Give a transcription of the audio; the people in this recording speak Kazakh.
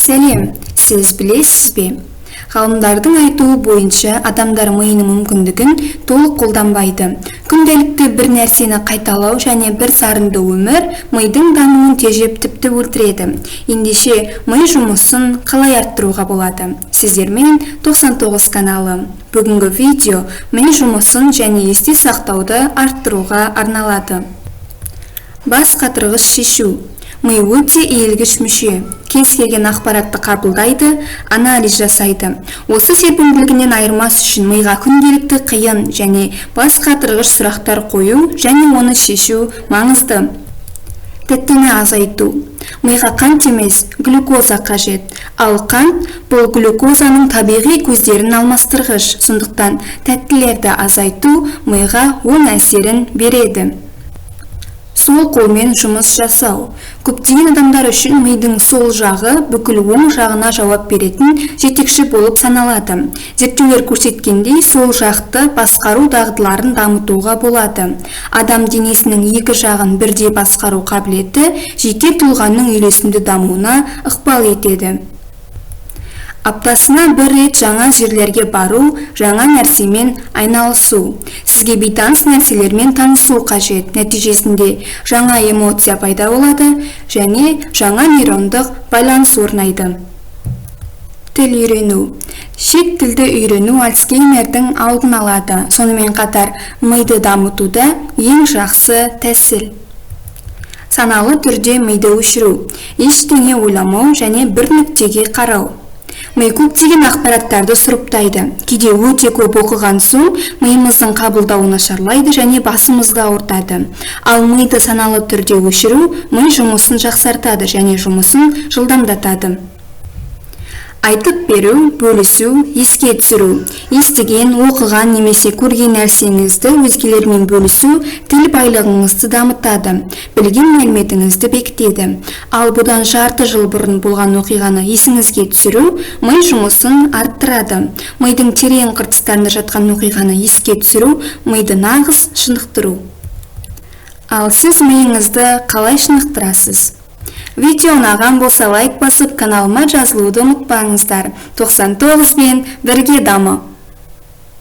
Сәлем, сіз білесіз бе? Ғалымдардың айтуы бойынша адамдар миының мүмкіндігін толық қолданбайды. Күнделікті бір нәрсені қайталау және бір сарынды өмір мидың дамуын тежеп тіпті өлтіреді. Ендеше ми жұмысын қалай арттыруға болады? Сіздермен 99 каналы. Бүгінгі видео ми жұмысын және есте сақтауды арттыруға арналады. Бас қатырғыш шешу. Ми өте иілгіш мүше. Кез келген ақпаратты қабылдайды, анализ жасайды. Осы серпімділігінен айырмас үшін миға күнделікті қиын және бас қатырғыш сұрақтар қою және оны шешу маңызды. Тәттіні азайту. Миға қант емес, глюкоза қажет. Ал қант бұл глюкозаның табиғи көздерін алмастырғыш. Сондықтан тәттілерді азайту миға оң әсерін береді. Сол қолмен жұмыс жасау. Көптеген адамдар үшін мидың сол жағы бүкіл оң жағына жауап беретін жетекші болып саналады. Зерттеулер көрсеткендей, сол жақты басқару дағдыларын дамытуға болады. Адам денесінің екі жағын бірдей басқару қабілеті жеке тұлғаның үйлесімді дамуына ықпал етеді. Аптасына бір рет жаңа жерлерге бару, жаңа нәрсемен айналысу. Сізге бейтаныс нәрселермен танысу қажет. Нәтижесінде жаңа эмоция пайда болады және жаңа нейрондық байланыс орнайды. Тіл үйрену. Шет тілді үйрену Альцгеймердің алдын алады. Сонымен қатар миды дамытуда ең жақсы тәсіл. Саналы түрде миды өшіру. Ештеңе ойламау және бір нүктеге қарау. Ми көптеген ақпараттарды сұрыптайды. Кейде өте көп оқыған соң миымыздың қабылдауы нашарлайды және басымызды ауыртады. Ал миды саналы түрде өшіру ми жұмысын жақсартады және жұмысын жылдамдатады. Айтып беру, бөлісу, еске түсіру. Естіген, оқыған немесе көрген нәрсеңізді өзгелермен бөлісу тіл байлығыңызды дамытады, білген мәліметіңізді бекітеді. Ал бұдан жарты жыл бұрын болған оқиғаны есіңізге түсіру ми жұмысын арттырады. Мидың терең қыртыстарында жатқан оқиғаны еске түсіру миды нағыз шынықтыру. Ал сіз миыңызды қалай шынықтырасыз? Видео ұнаған болса лайк басып, каналыма жазылуды ұмытпаңыздар. 99 мен бірге дамы.